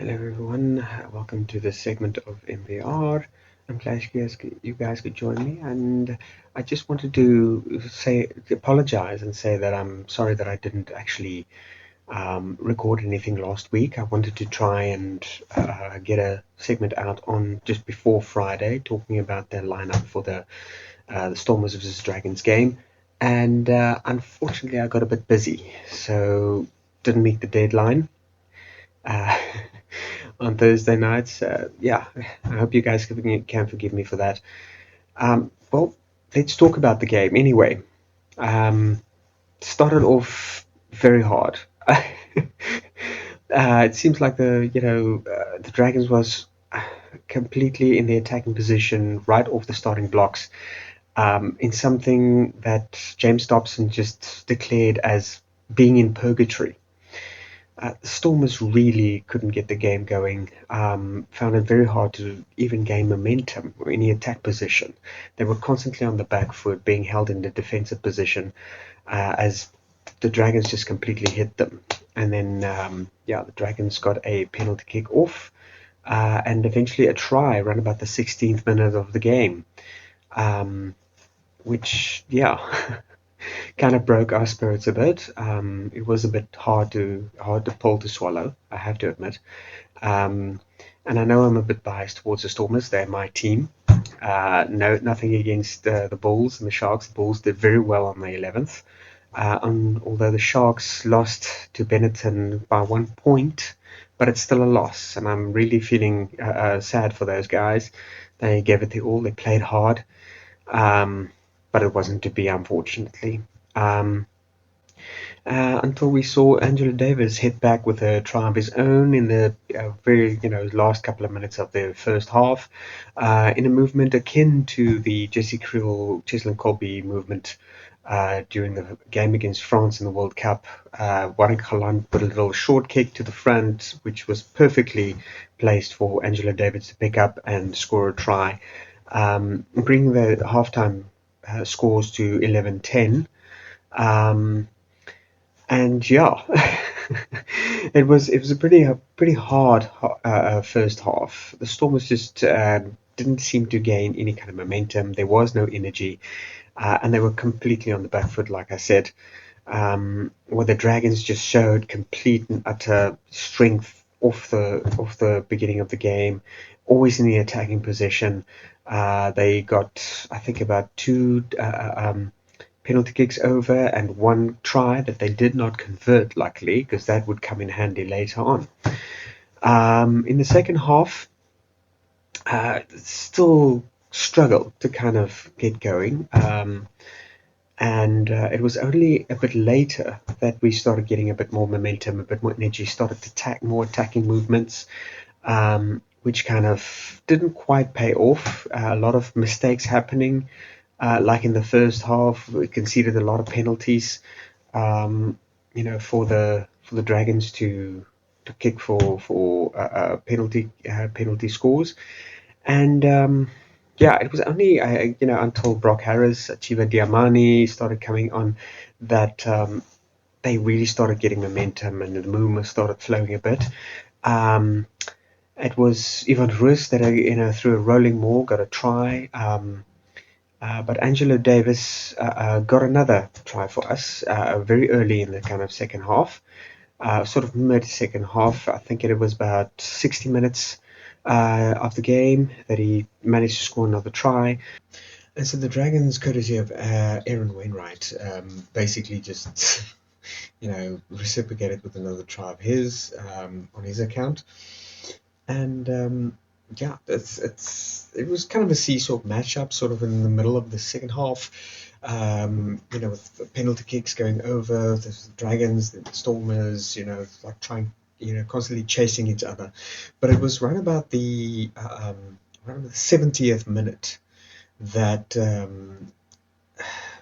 Hello everyone, welcome to this segment of MVR. I'm glad you guys could join me, and I just wanted to apologize and say that I'm sorry that I didn't actually record anything last week. I wanted to try and get a segment out on just before Friday, talking about the lineup for the Stormers vs Dragons game, and unfortunately I got a bit busy, so didn't meet the deadline. Uh, on Thursday nights. Yeah, I hope you guys can forgive me for that. Well, let's talk about the game anyway. Um, Started off very hard. It seems like the Dragons was completely in the attacking position right off the starting blocks, in something that James Dobson just declared as being in purgatory. The Stormers really couldn't get the game going, found it very hard to even gain momentum or any attack position. They were constantly on the back foot, being held in the defensive position as the Dragons just completely hit them. And then, the Dragons got a penalty kick off and eventually a try around about the 16th minute of the game, um, which, yeah. Kind of broke our spirits a bit. It was a bit hard to pull to swallow, I have to admit. Um, and I know I'm a bit biased towards the Stormers. They're my team. No, nothing against the Bulls and the Sharks. The Bulls did very well on the 11th. Although the Sharks lost to Benetton by 1 point, but it's still a loss, and I'm really feeling sad for those guys. They gave it the all. They played hard. Um, but it wasn't to be, unfortunately. Um, until we saw Angela Davis hit back with a try of his own in the very last couple of minutes of the first half, in a movement akin to the Jesse Creel Cheslin Colby movement during the game against France in the World Cup. Warwick Holland put a little short kick to the front, which was perfectly placed for Angela Davis to pick up and score a try, bringing the halftime scores to 11-10. Um, and yeah, it was a pretty hard first half. The Stormers just didn't seem to gain any kind of momentum. There was no energy, and they were completely on the back foot, like I said. Where the Dragons just showed complete and utter strength off the beginning of the game, always in the attacking position. They got, I think, about two penalty kicks over and one try that they did not convert, luckily, because that would come in handy later on. In the second half, still struggled to kind of get going. And it was only a bit later that we started getting a bit more momentum, a bit more energy, started to more attacking movements, which kind of didn't quite pay off. A lot of mistakes happening, like in the first half, we conceded a lot of penalties, for the Dragons to kick for penalty scores, and it was only until Brock Harris, Chiva Diamani started coming on that they really started getting momentum and the movement started flowing a bit. Um, it was Ivan Rus that threw a rolling maul, got a try. But Angelo Davis got another try for us very early in the kind of second half, sort of mid-second half. I think it was about 60 minutes of the game that he managed to score another try. And so the Dragons, courtesy of Aaron Wainwright, basically just reciprocated with another try of his on his account. And it was kind of a seesaw matchup, sort of in the middle of the second half. With the penalty kicks going over, the Dragons, the Stormers, like trying, constantly chasing each other. But it was right about the 70th minute that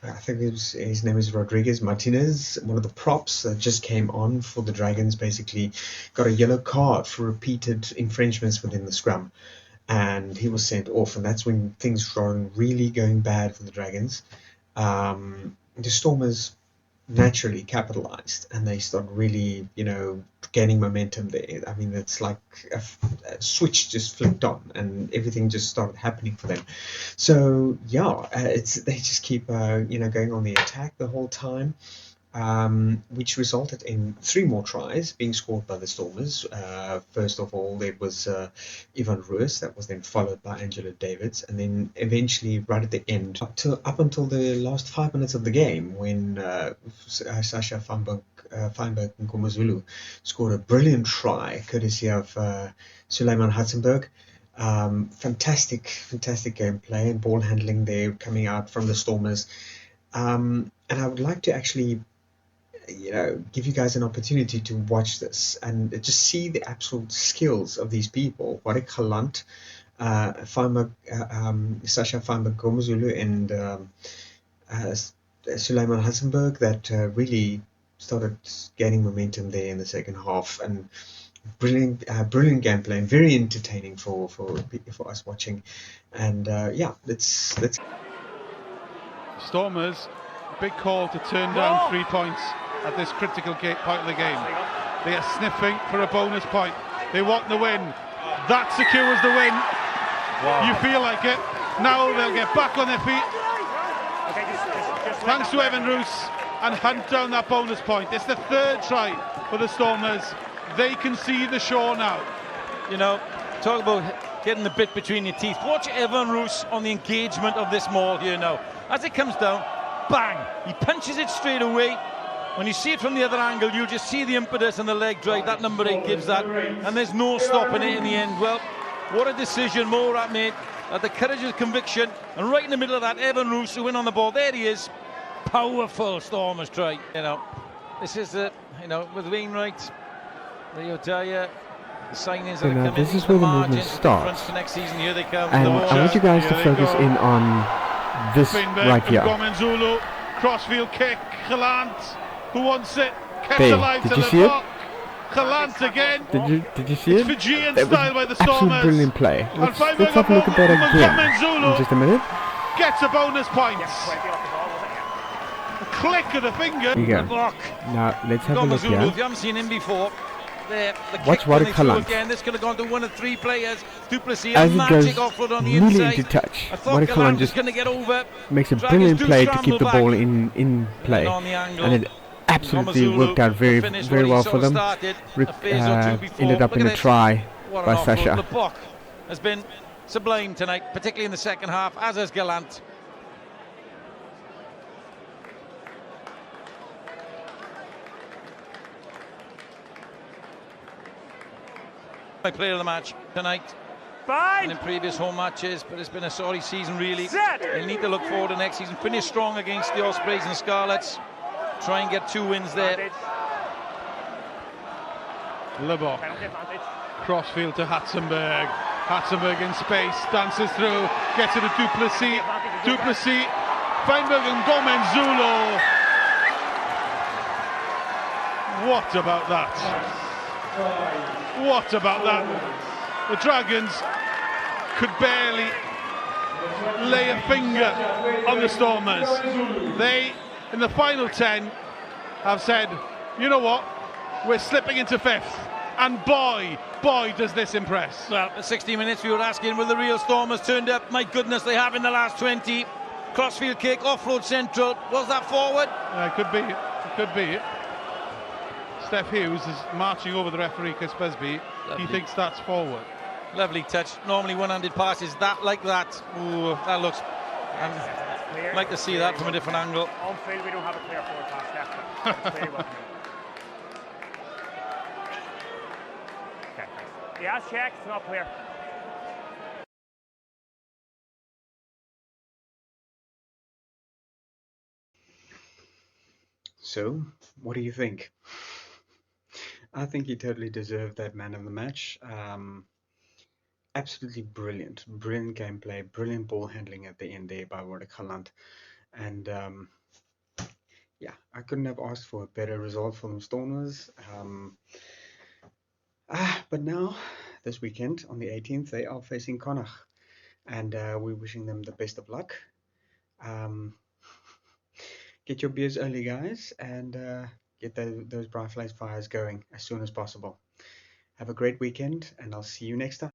I think his name is Rodriguez Martinez, one of the props that just came on for the Dragons, basically got a yellow card for repeated infringements within the scrum, and he was sent off, and that's when things were really going bad for the Dragons. The Stormers naturally capitalized, and they start really, gaining momentum there. I mean, it's like a switch just flipped on, and everything just started happening for them. So yeah, it's they just keep going on the attack the whole time, which resulted in 3 more tries being scored by the Stormers. First of all, there was Ivan Roos, that was then followed by Angela Davids, and then eventually, right at the end, up until the last 5 minutes of the game, when Sasha Feinberg Nkomazulu scored a brilliant try, courtesy of Suleiman Hatzenberg. Fantastic gameplay and ball handling there coming out from the Stormers. And I would like to actually give you guys an opportunity to watch this and just see the absolute skills of these people. Warwick Galant, Sasha Feinberg Gomezulu, and Suleiman Hassenberg, that really started gaining momentum there in the second half. And brilliant gameplay, and very entertaining for us watching. And let's Stormers, big call to turn down 3 points at this critical point of the game. They are sniffing for a bonus point. They want the win. That secures the win. Wow. You feel like it. Now they'll get back on their feet. Thanks to Evan Roos, and hunt down that bonus point. It's the 3rd try for the Stormers. They can see the shore now. Talk about getting the bit between your teeth. Watch Evan Roos on the engagement of this maul here now. As it comes down, bang! He punches it straight away. When you see it from the other angle, you just see the impetus and the leg drive that number 8 gives that, and there's no stopping it in the end. Well, what a decision Morat made, at the courage of conviction, and right in the middle of that, Evan Roos, who went on the ball. There he is. Powerful Stormers try. This is with Wainwright, the Otaya, the signings that are coming. This is where the movement starts. For next season. Here they come. And I want you guys to focus in on this right here. Zulu, crossfield kick, Galant, who wants it, kept There, alive did to you the see it? block. Galant again. Did you see it? Fijian That style by the was absolute Stormers. brilliant play. And Let's have a look at that again in just a minute. Gets a bonus point. A click of the finger. Here you go. Block. Now let's have a look If here. you haven't seen him before, the Watch kick when Warwick they threw Galant. again. This could have gone to one of 3 players. Duplessis, As a it magic goes offload on the really inside. into touch, I thought Warwick Galant Galant was just going to get over. makes a Dragons brilliant do play to scramble keep the back. ball in play, And on the angle, and it absolutely Nkomazulu worked out very finished very what he well sort for of them. started a phase or two before. Ended up Look in at a this. try What by an offload. Sasha. The block has been sublime tonight, particularly in the second half, as has Galant. My player of the match tonight. Fine. And in previous home matches, but it's been a sorry season really. They need to look forward to next season. Finish strong against the Ospreys and Scarlets. Try and get 2 wins there. Lebok, crossfield to Hatzenberg. Hatzenberg in space, dances through, gets it to Duplessis. Duplessis, Feinberg and Gomez-Zulu. What about that? What about that? The Dragons could barely lay a finger on the Stormers. They, in the final 10, have said, you know what, we're slipping into 5th. And boy, does this impress. Well, at 60 minutes we were asking, will the real Stormers turned up? My goodness, they have in the last 20. Crossfield kick, offload central. Was that forward? It could be. It could be. Steph Hughes is marching over the referee, Chris Busby. Lovely. He thinks that's forward. Lovely touch. Normally one-handed passes like that. Ooh, that looks. I'd like to see that from a different angle. On field, we don't have a clear forward pass, definitely. Okay, thanks. Yeah, check, it's not clear. So, what do you think? I think he totally deserved that man of the match. Absolutely brilliant gameplay, brilliant ball handling at the end there by Warwick Galant. And yeah, I couldn't have asked for a better result for the Stormers. But now, this weekend, on the 18th, they are facing Connacht. And we're wishing them the best of luck. Get your beers early, guys, and get those bright flash fires going as soon as possible. Have a great weekend, and I'll see you next time.